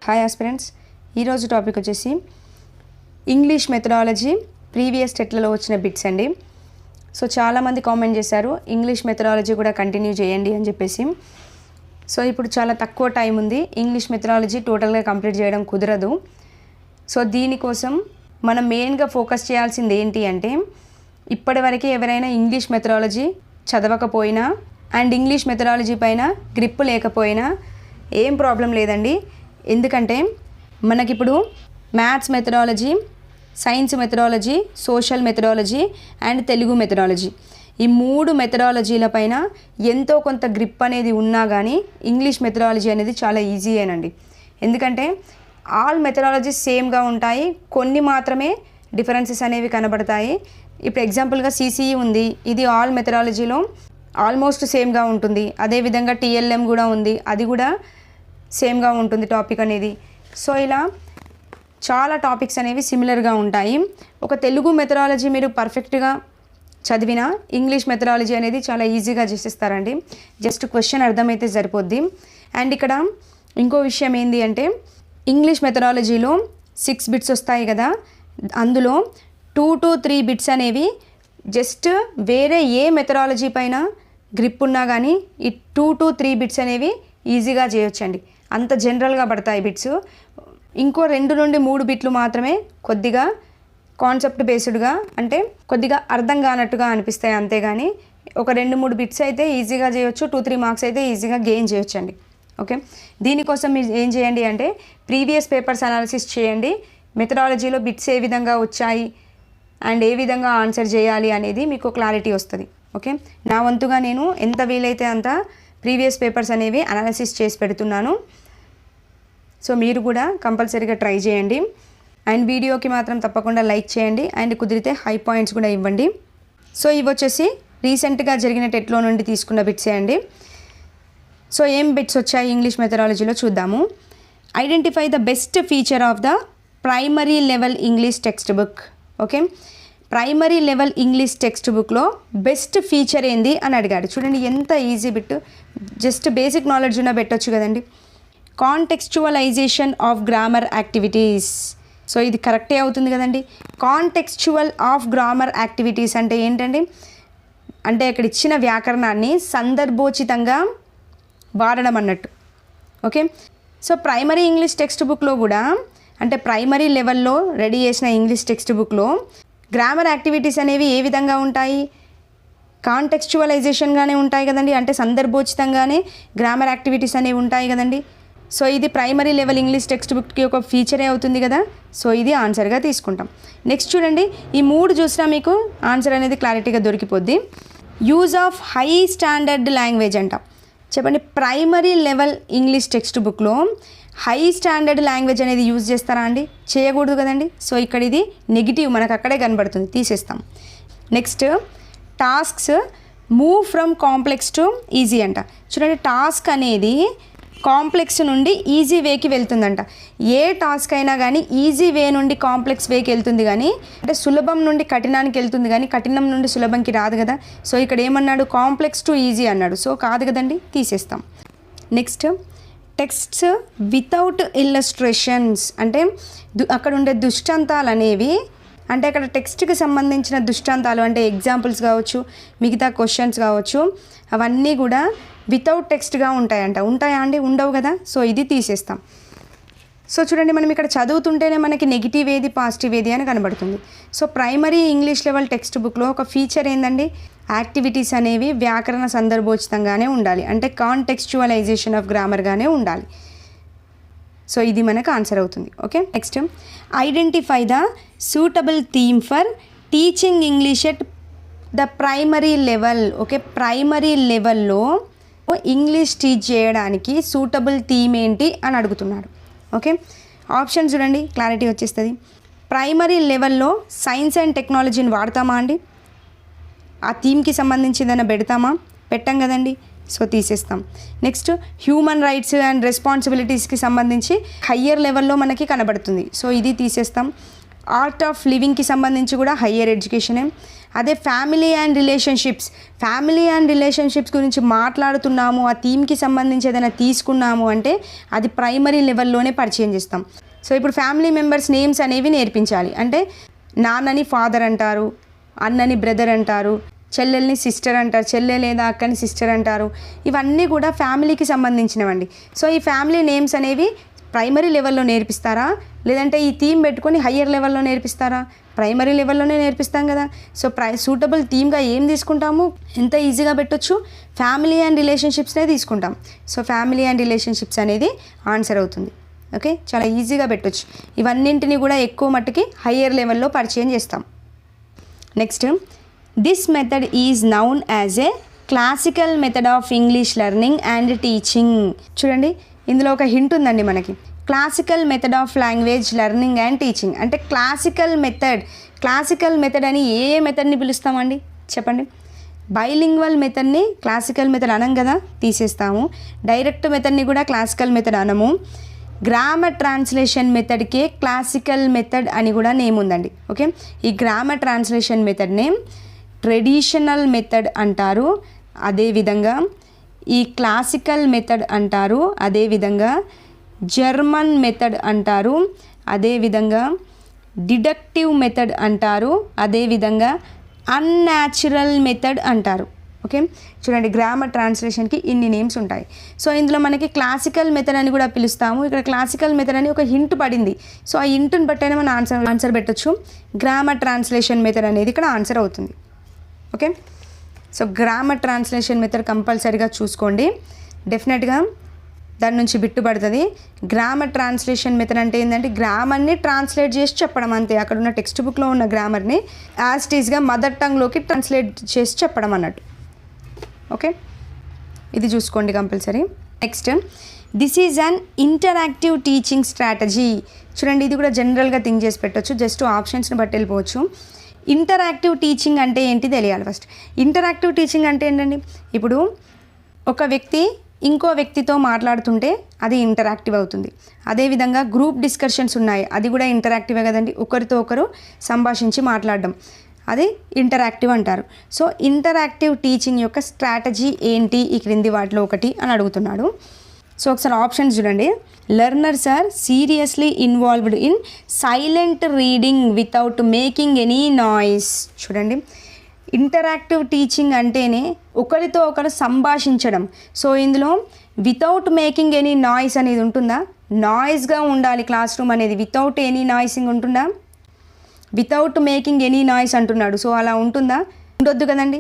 Hi aspirants, ఈరోజు topic వచ్చేసి English methodology previous టెట్లలో వచ్చిన బిట్స్ అండి. సో చాలామంది కామెంట్ చేశారు ఇంగ్లీష్ మెథడాలజీ కూడా కంటిన్యూ చేయండి అని చెప్పేసి. సో ఇప్పుడు చాలా తక్కువ టైం ఉంది, ఇంగ్లీష్ మెథడాలజీ టోటల్గా కంప్లీట్ చేయడం కుదరదు. సో దీనికోసం మనం మెయిన్గా ఫోకస్ చేయాల్సింది ఏంటి అంటే, ఇప్పటివరకు ఎవరైనా ఇంగ్లీష్ మెథడాలజీ చదవకపోయినా అండ్ ఇంగ్లీష్ మెథడాలజీ పైన గ్రిప్ లేకపోయినా ఏం ప్రాబ్లం లేదండి. ఎందుకంటే మనకిప్పుడు maths methodology, science methodology, social methodology and Telugu methodology, ఈ మూడు మెథడాలజీల పైన ఎంతో కొంత గ్రిప్ అనేది ఉన్నా కానీ ఇంగ్లీష్ మెథడాలజీ అనేది చాలా ఈజీయేనండి. ఎందుకంటే ఆల్ మెథడాలజీస్ సేమ్గా ఉంటాయి, కొన్ని మాత్రమే డిఫరెన్సెస్ అనేవి కనబడతాయి. ఇప్పుడు ఎగ్జాంపుల్గా సిసిఈ ఉంది, ఇది ఆల్ మెథడాలజీలో ఆల్మోస్ట్ సేమ్గా ఉంటుంది. అదేవిధంగా టీఎల్ఎం కూడా ఉంది, అది కూడా సేమ్గా ఉంటుంది టాపిక్ అనేది. సో ఇలా చాలా టాపిక్స్ అనేవి సిమిలర్గా ఉంటాయి. ఒక తెలుగు మెథడాలజీ మీరు పర్ఫెక్ట్గా చదివినా ఇంగ్లీష్ మెథడాలజీ అనేది చాలా ఈజీగా చేసేస్తారండి. జస్ట్ క్వశ్చన్ అర్థమైతే సరిపోద్ది. అండ్ ఇక్కడ ఇంకో విషయం ఏంటి అంటే, ఇంగ్లీష్ మెథడాలజీలో 6 బిట్స్ వస్తాయి కదా, అందులో 2 to 3 బిట్స్ అనేవి జస్ట్ వేరే ఏ మెథడాలజీ పైన గ్రిప్ ఉన్నా కానీ ఈ 2 to 3 బిట్స్ అనేవి ఈజీగా చేయొచ్చండి. అంత జనరల్గా పడతాయి బిట్స్. ఇంకో 2 నుండి 3 బిట్లు మాత్రమే కొద్దిగా కాన్సెప్ట్ బేస్డ్గా, అంటే కొద్దిగా అర్థం కానట్టుగా అనిపిస్తాయి అంతేగాని ఒక 2-3 బిట్స్ అయితే ఈజీగా చేయొచ్చు, 2-3 మార్క్స్ అయితే ఈజీగా గెయిన్ చేయొచ్చండి. ఓకే, దీనికోసం మీరు ఏం చేయండి అంటే ప్రీవియస్ పేపర్స్ అనాలిసిస్ చేయండి. మెథడాలజీలో బిట్స్ ఏ విధంగా వచ్చాయి అండ్ ఏ విధంగా ఆన్సర్ చేయాలి అనేది మీకు క్లారిటీ వస్తుంది. ఓకే, నా వంతుగా నేను ఎంత వీలైతే అంత ప్రీవియస్ పేపర్స్ అనేవి అనాలిసిస్ చేసి పెడుతున్నాను. సో మీరు కూడా కంపల్సరీగా ట్రై చేయండి. అండ్ వీడియోకి మాత్రం తప్పకుండా లైక్ చేయండి అండ్ కుదిరితే హై పాయింట్స్ కూడా ఇవ్వండి. సో ఇవి వచ్చేసి రీసెంట్గా జరిగిన టెట్లో నుండి తీసుకున్న బిట్సే అండి. సో ఏం బిట్స్ వచ్చాయి ఇంగ్లీష్ మెథడాలజీలో చూద్దాము. Identify the best feature of the primary level English text book. Okay, primary level English text బుక్లో బెస్ట్ ఫీచర్ ఏంది అని అడిగాడు. చూడండి ఎంత easy bit, just basic knowledge ఉన్న పెట్టొచ్చు కదండి. కాంటెక్స్చువలైజేషన్ ఆఫ్ గ్రామర్ యాక్టివిటీస్. సో ఇది కరెక్టే అవుతుంది కదండి. కాంటెక్స్చువల్ ఆఫ్ గ్రామర్ యాక్టివిటీస్ అంటే ఏంటండి, అంటే ఇక్కడ ఇచ్చిన వ్యాకరణాన్ని సందర్భోచితంగా వాడడం అన్నట్టు. Okay, so primary English text బుక్లో కూడా, అంటే ప్రైమరీ లెవెల్లో రెడీ చేసిన ఇంగ్లీష్ టెక్స్ట్ బుక్లో గ్రామర్ యాక్టివిటీస్ అనేవి ఏ విధంగా ఉంటాయి, కాంటెక్స్చువలైజేషన్గానే ఉంటాయి కదండి, అంటే సందర్భోచితంగానే గ్రామర్ యాక్టివిటీస్ అనేవి ఉంటాయి కదండి. సో ఇది ప్రైమరీ లెవెల్ ఇంగ్లీష్ టెక్స్ట్ బుక్కి ఒక ఫీచరే అవుతుంది కదా. సో ఇది ఆన్సర్గా తీసుకుంటాం. నెక్స్ట్ చూడండి, ఈ 3 చూసినా మీకు ఆన్సర్ అనేది క్లారిటీగా దొరికిపోద్ది. Use of high standard language అంట. చెప్పండి, ప్రైమరీ లెవెల్ ఇంగ్లీష్ టెక్స్ట్ బుక్లో హై స్టాండర్డ్ లాంగ్వేజ్ అనేది యూజ్ చేస్తారా అండి? చేయకూడదు కదండి. సో ఇక్కడ ఇది నెగిటివ్ మనకు అక్కడే కనబడుతుంది, తీసేస్తాం. Next tasks move from complex to easy అంట. చూడండి, టాస్క్ అనేది కాంప్లెక్స్ నుండి ఈజీ వేకి వెళ్తుందంట. ఏ టాస్క్ అయినా కానీ ఈజీ వే నుండి కాంప్లెక్స్ వేకి వెళ్తుంది, కానీ అంటే సులభం నుండి కఠినానికి వెళ్తుంది, కానీ కఠినం నుండి సులభంకి రాదు కదా. సో ఇక్కడ ఏమన్నాడు, కాంప్లెక్స్ టు ఈజీ అన్నాడు. సో కాదు కదండి, తీసేస్తాం. నెక్స్ట్ టెక్స్ట్స్ వితౌట్ ఇల్లస్ట్రేషన్స్, అంటే అక్కడ ఉండే దృష్టాంతాలు అనేవి, అంటే అక్కడ టెక్స్ట్కి సంబంధించిన దృష్టాంతాలు అంటే ఎగ్జాంపుల్స్ కావచ్చు, మిగతా క్వశ్చన్స్ కావచ్చు, అవన్నీ కూడా వితౌట్ టెక్స్ట్గా ఉంటాయంట. ఉంటాయా అండి? ఉండవు కదా. సో ఇది తీసేస్తాం. సో చూడండి, మనం ఇక్కడ చదువుతుంటేనే మనకి నెగిటివ్ ఏది పాజిటివ్ ఏది అని కనబడుతుంది. So primary English level text బుక్లో ఒక ఫీచర్ ఏందండి, యాక్టివిటీస్ అనేవి వ్యాకరణ సందర్భోచితంగానే ఉండాలి, అంటే కాంటెక్స్చువలైజేషన్ ఆఫ్ గ్రామర్గానే ఉండాలి. సో ఇది మనకు ఆన్సర్ అవుతుంది. Okay, next identify the suitable theme for teaching English at the primary level. Okay, primary లెవెల్లో ఇంగ్లీష్ టీచ్ చేయడానికి సూటబుల్ థీమ్ ఏంటి అని అడుగుతున్నాడు. ఓకే, ఆప్షన్ చూడండి, క్లారిటీ వచ్చేస్తుంది. ప్రైమరీ లెవెల్లో సైన్స్ అండ్ టెక్నాలజీని వాడతామా అండి? ఆ థీమ్కి సంబంధించి ఏదైనా పెడతామా? పెట్టాం కదండి. సో తీసేస్తాం. నెక్స్ట్ హ్యూమన్ రైట్స్ అండ్ రెస్పాన్సిబిలిటీస్కి సంబంధించి హయ్యర్ లెవెల్లో మనకి కనబడుతుంది. సో ఇది తీసేస్తాం. ఆర్ట్ ఆఫ్ లివింగ్కి సంబంధించి కూడా హయ్యర్ ఎడ్యుకేషనే. అదే ఫ్యామిలీ అండ్ రిలేషన్షిప్స్ గురించి మాట్లాడుతున్నాము, ఆ థీమ్కి సంబంధించి ఏదైనా తీసుకున్నాము అంటే అది ప్రైమరీ లెవెల్లోనే పరిచయం చేస్తాం. సో ఇప్పుడు ఫ్యామిలీ మెంబర్స్ నేమ్స్ అనేవి నేర్పించాలి. అంటే నాన్నని ఫాదర్ అంటారు, అన్నని బ్రదర్ అంటారు, చెల్లెల్ని సిస్టర్ అంటారు, చెల్లె లేదా అక్కని సిస్టర్ అంటారు. ఇవన్నీ కూడా ఫ్యామిలీకి సంబంధించినవండి. సో ఈ ఫ్యామిలీ నేమ్స్ అనేవి ప్రైమరీ లెవెల్లో నేర్పిస్తారా, లేదంటే ఈ థీమ్ పెట్టుకొని హయ్యర్ లెవెల్లో నేర్పిస్తారా? ప్రైమరీ లెవెల్లోనే నేర్పిస్తాం కదా. సో సూటబుల్ థీమ్గా ఏం తీసుకుంటాము, ఎంత ఈజీగా పెట్టొచ్చు, ఫ్యామిలీ అండ్ రిలేషన్షిప్స్నే తీసుకుంటాం. సో ఫ్యామిలీ అండ్ రిలేషన్షిప్స్ అనేది ఆన్సర్ అవుతుంది. ఓకే, చాలా ఈజీగా పెట్టొచ్చు. ఇవన్నింటినీ కూడా ఎక్కువ మట్టుకి హయ్యర్ లెవెల్లో పరిచయం చేస్తాం. Next, this method is noun as a classical method of English learning and teaching. చూడండి, ఇందులో ఒక హింట్ ఉందండి మనకి. Classical method of language learning and teaching అంటే క్లాసికల్ మెథడ్ అని ఏ మెథడ్ని పిలుస్తామండి చెప్పండి? బైలింగ్వల్ మెథడ్ని క్లాసికల్ మెథడ్ అనం కదా, తీసేస్తాము. డైరెక్ట్ మెథడ్ని కూడా క్లాసికల్ మెథడ్ అనము. గ్రామర్ ట్రాన్స్లేషన్ మెథడ్కే క్లాసికల్ మెథడ్ అని కూడా నేమ్ ఉందండి. ఓకే, ఈ grammar translation method name traditional method అంటారు, అదేవిధంగా ఈ క్లాసికల్ మెథడ్ అంటారు, అదేవిధంగా జర్మన్ మెథడ్ అంటారు, అదేవిధంగా డిడక్టివ్ మెథడ్ అంటారు, అదేవిధంగా అన్యాచురల్ మెథడ్ అంటారు. ఓకే, చూడండి, గ్రామర్ ట్రాన్స్లేషన్కి ఇన్ని నేమ్స్ ఉంటాయి. సో ఇందులో మనకి క్లాసికల్ మెథడ్ అని కూడా పిలుస్తాము. ఇక్కడ క్లాసికల్ మెథడ్ అని ఒక హింట్ పడింది. సో ఆ హింట్ని బట్టైనా మనం ఆన్సర్ పెట్టచ్చు. గ్రామర్ ట్రాన్స్లేషన్ మెథడ్ అనేది ఇక్కడ ఆన్సర్ అవుతుంది. Okay, so grammar translation method కంపల్సరీగా చూసుకోండి, డెఫినెట్గా దాని నుంచి బిట్టుపడుతుంది. గ్రామర్ ట్రాన్స్లేషన్ మెథడ్ అంటే ఏంటంటే గ్రామర్ని ట్రాన్స్లేట్ చేసి చెప్పడం అంతే. అక్కడ ఉన్న టెక్స్ట్ బుక్లో ఉన్న గ్రామర్ని యాజ్ ఇట్ ఈస్గా మదర్ టంగ్లోకి ట్రాన్స్లేట్ చేసి చెప్పడం అన్నట్టు. ఓకే, ఇది చూసుకోండి compulsory. Next, this is an interactive teaching strategy. చూడండి, ఇది కూడా జనరల్గా థింక్ చేసి పెట్టవచ్చు, జస్ట్ ఆప్షన్స్ని బట్టి వెళ్ళిపోవచ్చు. ఇంటరాక్టివ్ టీచింగ్ అంటే ఏంటి తెలియాలి ఫస్ట్. ఇంటరాక్టివ్ టీచింగ్ అంటే ఏంటండి, ఇప్పుడు ఒక వ్యక్తి ఇంకో వ్యక్తితో మాట్లాడుతుంటే అది ఇంటరాక్టివ్ అవుతుంది. అదేవిధంగా గ్రూప్ డిస్కషన్స్ ఉన్నాయి, అది కూడా ఇంటరాక్టివే కదండి, ఒకరితో ఒకరు సంభాషించి మాట్లాడడం, అది ఇంటరాక్టివ్ అంటారు. సో ఇంటరాక్టివ్ టీచింగ్ యొక్క స్ట్రాటజీ ఏంటి ఈ క్రింది వాటిలో ఒకటి అని అడుగుతున్నాడు. సో ఒకసారి ఆప్షన్స్ చూడండి. Learners are seriously involved in silent reading without making any noise. చూడండి, ఇంటరాక్టివ్ టీచింగ్ అంటేనే ఒకరితో ఒకరు సంభాషించడం. సో ఇందులో వితౌట్ మేకింగ్ ఎనీ నాయిస్ అనేది ఉంటుందా? నాయిస్గా ఉండాలి క్లాస్ రూమ్ అనేది. వితౌట్ ఎనీ నాయిసింగ్ ఉంటుందా? వితౌట్ మేకింగ్ ఎనీ నాయిస్ అంటున్నాడు. సో అలా ఉంటుందా? ఉండొద్దు కదండి.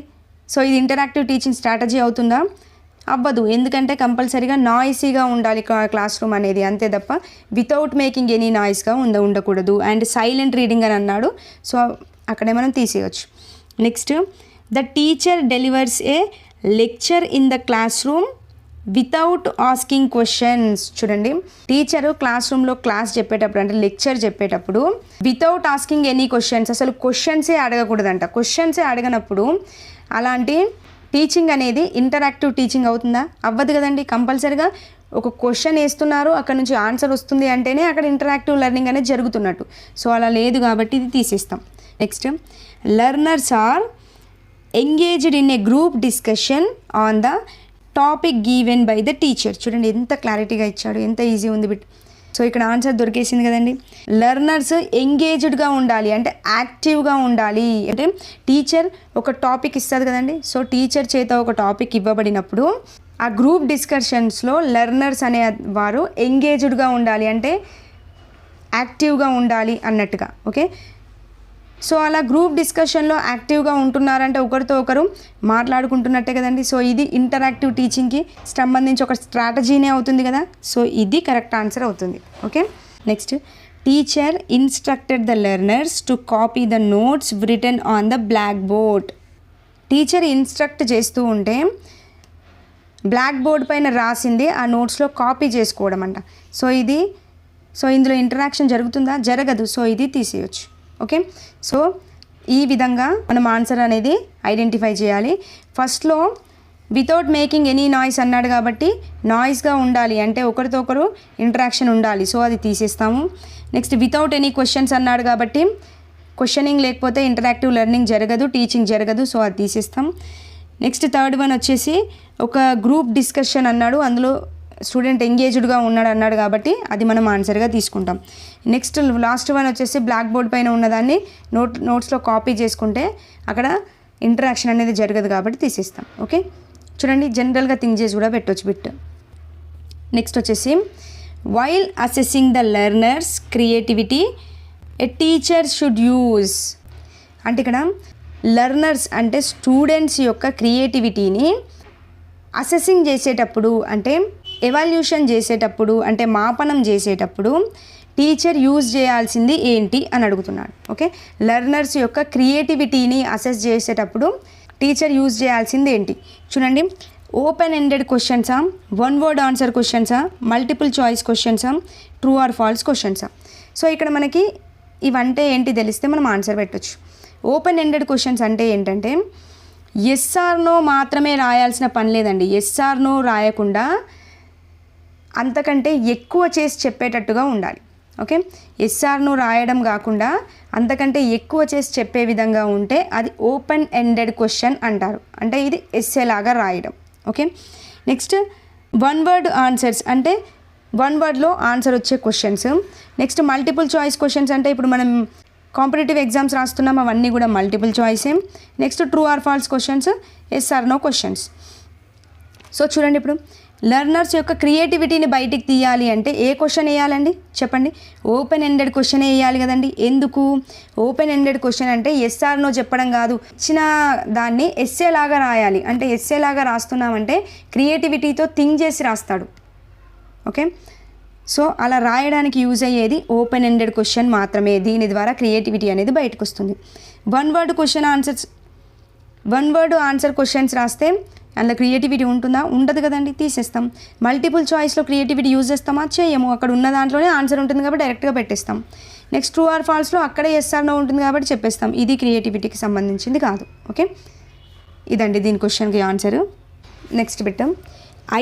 సో ఇది ఇంటరాక్టివ్ టీచింగ్ స్ట్రాటజీ అవుతుందా? అవ్వదు. ఎందుకంటే కంపల్సరీగా నాయిసీగా ఉండాలి క్లాస్ రూమ్ అనేది, అంతే తప్ప వితౌట్ మేకింగ్ ఎనీ నాయిస్గా ఉండకూడదు. అండ్ సైలెంట్ రీడింగ్ అని అన్నాడు, సో అక్కడే మనం తీసేయచ్చు. Next, the teacher delivers a lecture in the classroom without asking questions. చూడండి, టీచరు క్లాస్ రూమ్లో క్లాస్ చెప్పేటప్పుడు అంటే లెక్చర్ చెప్పేటప్పుడు వితౌట్ ఆస్కింగ్ ఎనీ క్వశ్చన్స్, అసలు క్వశ్చన్సే అడగకూడదంట. క్వశ్చన్సే అడగనప్పుడు అలాంటి టీచింగ్ అనేది ఇంటరాక్టివ్ టీచింగ్ అవుతుందా? అవ్వదు కదండి. కంపల్సరీగా ఒక క్వశ్చన్ వేస్తున్నారు, అక్కడ నుంచి ఆన్సర్ వస్తుంది అంటేనే అక్కడ ఇంటరాక్టివ్ లెర్నింగ్ అనేది జరుగుతున్నట్టు. సో అలా లేదు కాబట్టి ఇది తీసేస్తాం. Next, learners are engaged in a group discussion on the topic given by the teacher. చూడండి ఎంత క్లారిటీగా ఇచ్చాడు, ఎంత ఈజీ ఉంది బిట్. సో ఇక్కడ ఆన్సర్ దొరికేసింది కదండి. లెర్నర్స్ ఎంగేజ్డ్గా ఉండాలి అంటే యాక్టివ్గా ఉండాలి. అంటే టీచర్ ఒక టాపిక్ ఇస్తుంది కదండి. సో టీచర్ చేత ఒక టాపిక్ ఇవ్వబడినప్పుడు ఆ గ్రూప్ డిస్కషన్స్లో లెర్నర్స్ అనే వారు ఎంగేజ్డ్గా ఉండాలి అంటే యాక్టివ్గా ఉండాలి అన్నట్టుగా. ఓకే, సో అలా గ్రూప్ డిస్కషన్లో యాక్టివ్గా ఉంటున్నారంటే ఒకరితో ఒకరు మాట్లాడుకుంటున్నట్టే కదండి. సో ఇది ఇంటరాక్టివ్ టీచింగ్కి సంబంధించి ఒక స్ట్రాటజీనే అవుతుంది కదా. సో ఇది కరెక్ట్ ఆన్సర్ అవుతుంది. Okay, next, teacher instructed the learners to copy the notes written on the black board. Teacher instruct చేస్తూ ఉంటే బ్లాక్ బోర్డ్ పైన రాసింది ఆ నోట్స్లో కాపీ చేసుకోవడం అంట. సో ఇందులో ఇంటరాక్షన్ జరుగుతుందా? జరగదు. సో ఇది తీసేయచ్చు. ఓకే, సో ఈ విధంగా మనం ఆన్సర్ అనేది ఐడెంటిఫై చేయాలి. ఫస్ట్లో వితౌట్ మేకింగ్ ఎనీ నాయిస్ అన్నాడు కాబట్టి నాయిస్గా ఉండాలి అంటే ఒకరితో ఒకరు ఇంటరాక్షన్ ఉండాలి. సో అది తీసేస్తాము. నెక్స్ట్, వితౌట్ ఎనీ క్వశ్చన్స్ అన్నాడు కాబట్టి క్వశ్చనింగ్ లేకపోతే ఇంటరాక్టివ్ లెర్నింగ్ జరగదు, టీచింగ్ జరగదు. సో అది తీసేస్తాం. నెక్స్ట్ థర్డ్ వన్ వచ్చేసి ఒక గ్రూప్ డిస్కషన్ అన్నాడు, అందులో స్టూడెంట్ ఎంగేజ్డ్గా ఉన్నాడు అన్నాడు కాబట్టి అది మనం ఆన్సర్గా తీసుకుంటాం. నెక్స్ట్ లాస్ట్ వన్ వచ్చేసి బ్లాక్ బోర్డ్ పైన ఉన్నదాన్ని నోట్స్లో కాపీ చేసుకుంటే అక్కడ ఇంటరాక్షన్ అనేది జరగదు కాబట్టి తీసేస్తాం. ఓకే, చూడండి జనరల్గా థింక్ చేసి కూడా పెట్టవచ్చు బిట్. నెక్స్ట్ వచ్చేసి while assessing the learners creativity a teacher should use అంటే ఇక్కడ లెర్నర్స్ అంటే స్టూడెంట్స్ యొక్క క్రియేటివిటీని అసెసింగ్ చేసేటప్పుడు అంటే ఎవాల్యూషన్ చేసేటప్పుడు అంటే మాపనం చేసేటప్పుడు టీచర్ యూజ్ చేయాల్సింది ఏంటి అని అడుగుతున్నాడు. ఓకే, లెర్నర్స్ యొక్క క్రియేటివిటీని అసెస్ చేసేటప్పుడు టీచర్ యూజ్ చేయాల్సింది ఏంటి చూడండి. ఓపెన్ ఎండెడ్ క్వశ్చన్సా, వన్ వర్డ్ ఆన్సర్ క్వశ్చన్సా, మల్టిపుల్ చాయిస్ క్వశ్చన్సా, ట్రూ ఆర్ ఫాల్స్ క్వశ్చన్సా. సో ఇక్కడ మనకి ఇవంటే ఏంటి తెలిస్తే మనం ఆన్సర్ పెట్టవచ్చు. ఓపెన్ ఎండెడ్ క్వశ్చన్స్ అంటే ఏంటంటే ఎస్ ఆర్ నో మాత్రమే రాయాల్సిన పని లేదండి. ఎస్ ఆర్ నో రాయకుండా అంతకంటే ఎక్కువ చేసి చెప్పేటట్టుగా ఉండాలి. ఓకే, ఎస్ ఆర్ నో రాయడం కాకుండా అంతకంటే ఎక్కువ చేసి చెప్పే విధంగా ఉంటే అది ఓపెన్ ఎండెడ్ క్వశ్చన్ అంటారు. అంటే ఇది ఎస్ఏ లాగా రాయడం. Okay, next one word answers అంటే వన్ వర్డ్లో ఆన్సర్ వచ్చే questions. Next multiple choice questions అంటే ఇప్పుడు మనం కాంపిటేటివ్ ఎగ్జామ్స్ రాస్తున్నాం, అవన్నీ కూడా మల్టిపుల్ చాయిసే. Next true or false questions, yes or no questions. So చూడండి, ఇప్పుడు లెర్నర్స్ యొక్క క్రియేటివిటీని బయటికి తీయాలి అంటే ఏ క్వశ్చన్ వేయాలండి చెప్పండి? ఓపెన్ ఎండెడ్ క్వశ్చన్ వేయాలి కదండి. ఎందుకు ఓపెన్ ఎండెడ్ క్వశ్చన్ అంటే ఎస్ ఆర్ నో చెప్పడం కాదు, ఇచ్చిన దాన్ని ఎస్ఏ లాగా రాయాలి. అంటే ఎస్ఏ లాగా రాస్తున్నామంటే క్రియేటివిటీతో థింక్ చేసి రాస్తాడు. ఓకే, సో అలా రాయడానికి యూజ్ అయ్యేది ఓపెన్ ఎండెడ్ క్వశ్చన్ మాత్రమే. దీని ద్వారా క్రియేటివిటీ అనేది బయటకు వస్తుంది. వన్ వర్డ్ ఆన్సర్ క్వశ్చన్స్ రాస్తే అందులో క్రియేటివిటీ ఉంటుందా? ఉండదు కదండి, తీసేస్తాం. మల్టిపుల్ చాయిస్లో క్రియేటివిటీ యూజ్ చేస్తామా? చేయము. అక్కడ ఉన్న దాంట్లోనే ఆన్సర్ ఉంటుంది కాబట్టి డైరెక్ట్గా పెట్టేస్తాం. నెక్స్ట్ ట్రూ ఆర్ ఫాల్స్లో అక్కడే ఎస్ ఆర్ నో ఉంటుంది కాబట్టి చెప్పేస్తాం. ఇది క్రియేటివిటీకి సంబంధించింది కాదు. ఓకే, ఇదండి దీని క్వశ్చన్కి answer. Next bit,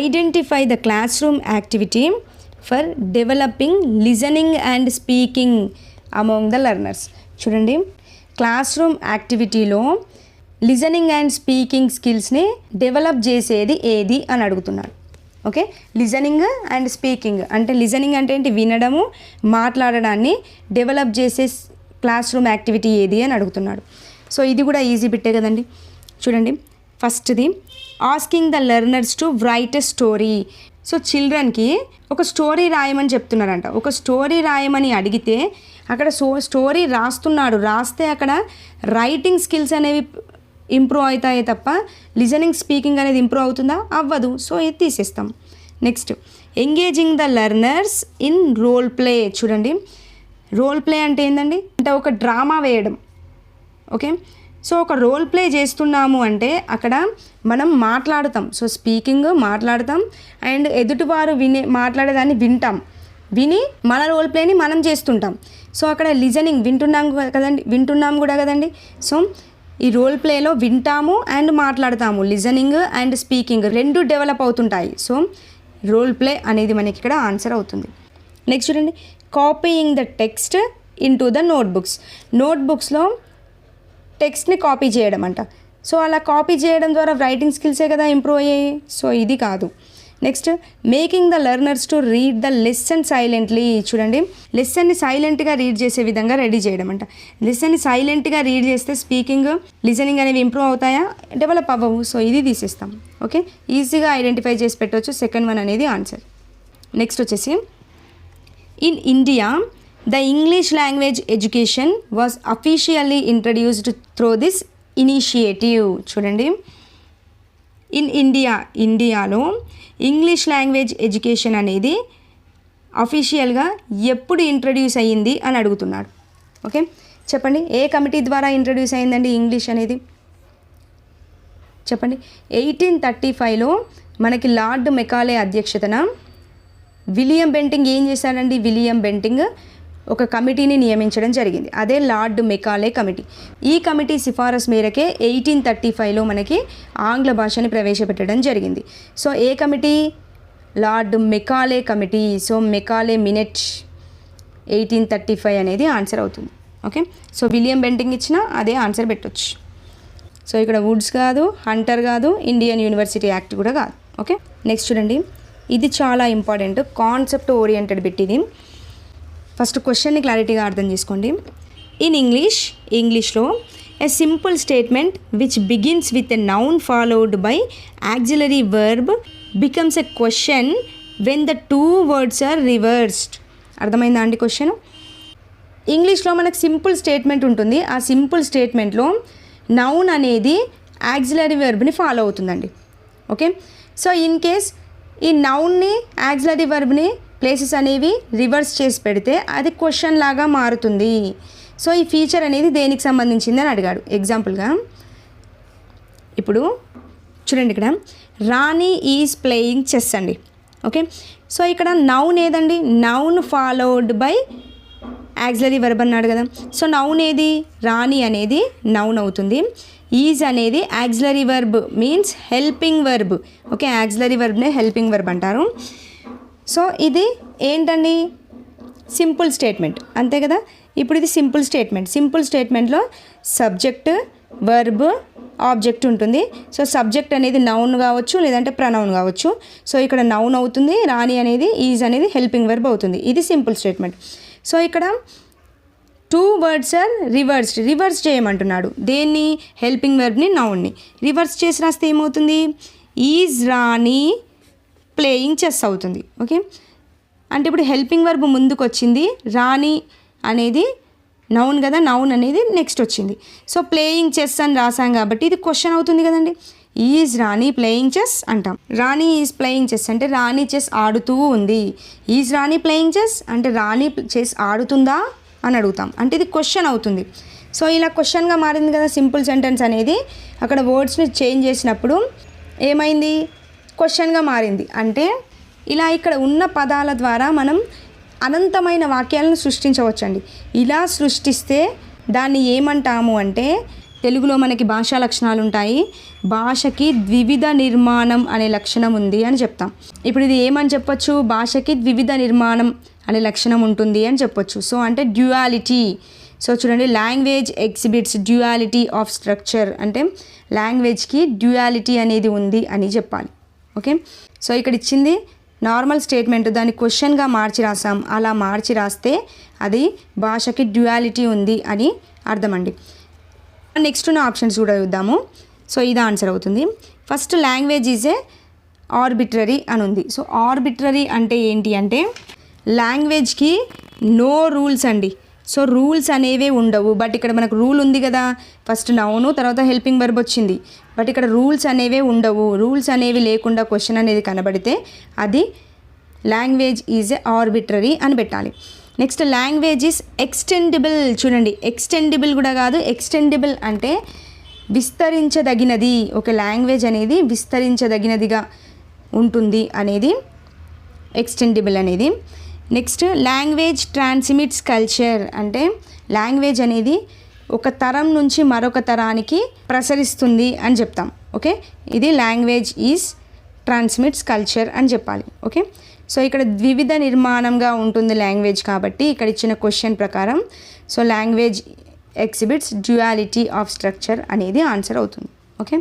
identify the classroom activity for developing listening and speaking among the learners. చూడండి, క్లాస్ రూమ్ యాక్టివిటీలో లిజనింగ్ అండ్ స్పీకింగ్ స్కిల్స్ని డెవలప్ చేసేది ఏది అని అడుగుతున్నాడు. ఓకే, లిజనింగ్ అండ్ స్పీకింగ్ అంటే లిజనింగ్ అంటే ఏంటి? వినడము, మాట్లాడడాన్ని డెవలప్ చేసే క్లాస్ రూమ్ యాక్టివిటీ ఏది అని అడుగుతున్నాడు. సో ఇది కూడా ఈజీ బిట్టే కదండి. చూడండి, ఫస్ట్ది asking the learners to write a story. So చిల్డ్రన్కి ఒక స్టోరీ రాయమని చెప్తున్నారంట. ఒక స్టోరీ రాయమని అడిగితే అక్కడ స్టోరీ రాస్తున్నాడు, రాస్తే అక్కడ రైటింగ్ స్కిల్స్ అనేవి ఇంప్రూవ్ అవుతాయి తప్ప లిజనింగ్ స్పీకింగ్ అనేది ఇంప్రూవ్ అవుతుందా? అవ్వదు. సో ఇది తీసేస్తాం. Next engaging the learners in role play. చూడండి, రోల్ ప్లే అంటే ఏంటండి? అంటే ఒక డ్రామా వేయడం. ఓకే, సో ఒక రోల్ ప్లే చేస్తున్నాము అంటే అక్కడ మనం మాట్లాడతాం. సో స్పీకింగ్ మాట్లాడతాం అండ్ ఎదుటివారు మాట్లాడేదాన్ని విని మన రోల్ ప్లేని మనం చేస్తుంటాం. సో అక్కడ లిజనింగ్ వింటున్నాం కూడా కదండి. సో ఈ రోల్ ప్లేలో వింటాము అండ్ మాట్లాడతాము. లిజనింగ్ అండ్ స్పీకింగ్ రెండు డెవలప్ అవుతుంటాయి. సో రోల్ ప్లే అనేది మనకి ఇక్కడ ఆన్సర్ అవుతుంది. నెక్స్ట్ చూడండి, copying the text into the నోట్బుక్స్లో టెక్స్ట్ని కాపీ చేయడం అంట. సో అలా కాపీ చేయడం ద్వారా రైటింగ్ స్కిల్సే కదా ఇంప్రూవ్ అయ్యాయి. సో ఇది కాదు. Next making the learners to read the lesson silently. చూడండి, లెసన్ని సైలెంట్గా రీడ్ చేసే విధంగా రెడీ చేయడం అంట. లెసన్ని సైలెంట్గా రీడ్ చేస్తే స్పీకింగ్, లిజనింగ్ అనేవి ఇంప్రూవ్ అవుతాయా? డెవలప్ అవ్వవు. సో ఇది తీసేస్తాం. ఓకే, ఈజీగా ఐడెంటిఫై చేసి పెట్టవచ్చు. సెకండ్ వన్ అనేది ఆన్సర్. నెక్స్ట్ వచ్చేసి in India the English language education was officially introduced through this initiative. చూడండి, ఇండియాలో ఇంగ్లీష్ లాంగ్వేజ్ ఎడ్యుకేషన్ అనేది అఫీషియల్గా ఎప్పుడు ఇంట్రడ్యూస్ అయ్యింది అని అడుగుతున్నాడు. ఓకే, చెప్పండి, ఏ కమిటీ ద్వారా ఇంట్రడ్యూస్ అయ్యిందండి ఇంగ్లీష్ అనేది? చెప్పండి. 1835లో మనకి లార్డ్ మెకాలే అధ్యక్షతన విలియం బెంటింగ్ ఏం చేశాడండి? విలియం బెంటింగ్ ఒక కమిటీని నియమించడం జరిగింది. అదే లార్డ్ మెకాలే కమిటీ. ఈ కమిటీ సిఫారసు మేరకే 1835లో మనకి ఆంగ్ల భాషని ప్రవేశపెట్టడం జరిగింది. సో ఏ committee? Lord Macaulay committee. So Macaulay minute 1835 అనేది ఆన్సర్ అవుతుంది. ఓకే, సో విలియం బెంటింగ్ ఇచ్చినా అదే ఆన్సర్ పెట్టొచ్చు. సో ఇక్కడ వుడ్స్ కాదు, హంటర్ కాదు, ఇండియన్ యూనివర్సిటీ యాక్ట్ కూడా కాదు. ఓకే, నెక్స్ట్ చూడండి, ఇది చాలా ఇంపార్టెంట్ కాన్సెప్ట్ ఓరియంటెడ్ బిట్. ఇది ఫస్ట్ క్వశ్చన్ని క్లారిటీగా అర్థం చేసుకోండి. ఇన్ ఇంగ్లీష్లో a simple statement which begins with a noun followed by auxiliary verb becomes a question when the two words are reversed. అర్థమైందా అండి క్వశ్చన్? ఇంగ్లీష్లో మనకు సింపుల్ స్టేట్మెంట్ ఉంటుంది. ఆ సింపుల్ స్టేట్మెంట్లో నౌన్ అనేది యాక్సిలరీ వర్బ్ని ఫాలో అవుతుందండి. ఓకే, సో ఇన్ కేస్ ఈ నౌన్ని యాక్సిలరీ వర్బ్ని ప్లేసెస్ అనేవి రివర్స్ చేసి పెడితే అది క్వశ్చన్ లాగా మారుతుంది. సో ఈ ఫీచర్ అనేది దేనికి సంబంధించింది అని అడిగాడు. ఎగ్జాంపుల్గా ఇప్పుడు చూడండి, ఇక్కడ రాణి ఈజ్ ప్లేయింగ్ చెస్ అండి. ఓకే, సో ఇక్కడ నౌన్ ఏదండి? Noun followed by auxiliary verb అన్నాడు కదా. సో నౌన్ ఏది? రాణి అనేది నౌన్ అవుతుంది. ఈజ్ అనేది auxiliary verb, means helping verb. Okay, auxiliary వర్బ్నే హెల్పింగ్ వర్బ్ అంటారు. సో ఇది ఏంటండి? సింపుల్ స్టేట్మెంట్, అంతే కదా. ఇప్పుడు ఇది సింపుల్ స్టేట్మెంట్లో సబ్జెక్ట్, వర్బ్, ఆబ్జెక్ట్ ఉంటుంది. సో సబ్జెక్ట్ అనేది నౌన్ కావచ్చు, లేదంటే ప్రనౌన్ కావచ్చు. సో ఇక్కడ నౌన్ అవుతుంది, రాణి అనేది, ఈజ్ అనేది హెల్పింగ్ వర్బ్ అవుతుంది. ఇది సింపుల్ స్టేట్మెంట్. సో ఇక్కడ టూ వర్డ్స్ ఆర్ రివర్స్ చేయమంటున్నాడు. దేన్ని? హెల్పింగ్ వర్బ్ని, నౌన్ని రివర్స్ చేసి రాస్తే ఏమవుతుంది? ఈజ్ రాణి ప్లేయింగ్ చెస్ అవుతుంది. ఓకే, అంటే ఇప్పుడు హెల్పింగ్ వర్బ్ ముందుకు వచ్చింది, రాణి అనేది నౌన్ కదా, నౌన్ అనేది నెక్స్ట్ వచ్చింది. సో ప్లేయింగ్ చెస్ అని రాసాం కాబట్టి ఇది క్వశ్చన్ అవుతుంది కదండి. ఈజ్ రాణి ప్లేయింగ్ చెస్ అంటాం. రాణి ఈజ్ ప్లేయింగ్ చెస్ అంటే రాణి చెస్ ఆడుతూ ఉంది. ఈజ్ రాణి ప్లేయింగ్ చెస్ అంటే రాణి చెస్ ఆడుతుందా అని అడుగుతాం, అంటే ఇది క్వశ్చన్ అవుతుంది. సో ఇలా క్వశ్చన్గా మారింది కదా సింపుల్ సెంటెన్స్ అనేది. అక్కడ వర్డ్స్ని చేంజ్ చేసినప్పుడు ఏమైంది? క్వశ్చన్గా మారింది. అంటే ఇలా ఇక్కడ ఉన్న పదాల ద్వారా మనం అనంతమైన వాక్యాలను సృష్టించవచ్చండి. ఇలా సృష్టిస్తే దాన్ని ఏమంటాము అంటే, తెలుగులో మనకి భాషా లక్షణాలు ఉంటాయి. భాషకి ద్వివిధ నిర్మాణం అనే లక్షణం ఉంది అని చెప్తాం. ఇప్పుడు ఇది ఏమని చెప్పొచ్చు? భాషకి ద్వివిధ నిర్మాణం అనే లక్షణం ఉంటుంది అని చెప్పొచ్చు. సో అంటే డ్యూయాలిటీ. సో చూడండి, language exhibits duality of structure అంటే లాంగ్వేజ్కి డ్యూయాలిటీ అనేది ఉంది అని చెప్పాలి. ఓకే, సో ఇక్కడ ఇచ్చింది నార్మల్ స్టేట్మెంట్, దాన్ని క్వశ్చన్గా మార్చి రాసాం. అలా మార్చి రాస్తే అది భాషకి డ్యూయాలిటీ ఉంది అని అర్థం అండి. నెక్స్ట్ ఉన్న ఆప్షన్స్ కూడా చూద్దాము. సో ఇది ఆన్సర్ అవుతుంది. First language is a arbitrary అని ఉంది. సో ఆర్బిట్రరీ అంటే ఏంటి అంటే, లాంగ్వేజ్కి నో రూల్స్ అండి. సో రూల్స్ అనేవే ఉండవు. బట్ ఇక్కడ మనకు రూల్ ఉంది కదా, ఫస్ట్ నౌను తర్వాత హెల్పింగ్ వర్బ్ వచ్చింది. బట్ ఇక్కడ రూల్స్ అనేవే ఉండవు. రూల్స్ అనేవి లేకుండా క్వశ్చన్ అనేది కనబడితే అది లాంగ్వేజ్ ఈజ్ ఏ ఆర్బిట్రరీ అని పెట్టాలి. Next language is extendible. చూడండి, ఎక్స్టెండిబుల్ కూడా కాదు, ఎక్స్టెండిబుల్ అంటే విస్తరించదగినది. ఒక లాంగ్వేజ్ అనేది విస్తరించదగినదిగా ఉంటుంది అనేది ఎక్స్టెండిబుల్ అనేది. నెక్స్ట్ లాంగ్వేజ్ ట్రాన్స్మిట్స్ కల్చర్ అంటే లాంగ్వేజ్ అనేది ఒక తరం నుంచి మరొక తరానికి ప్రసరిస్తుంది అని చెప్తాం. ఓకే, ఇది లాంగ్వేజ్ ఈజ్ ట్రాన్స్మిట్స్ కల్చర్ అని చెప్పాలి. ఓకే, సో ఇక్కడ ద్వివిధ నిర్మాణంగా ఉంటుంది లాంగ్వేజ్ కాబట్టి ఇక్కడ ఇచ్చిన క్వశ్చన్ ప్రకారం so language exhibits duality of structure అనేది ఆన్సర్ అవుతుంది. ఓకే.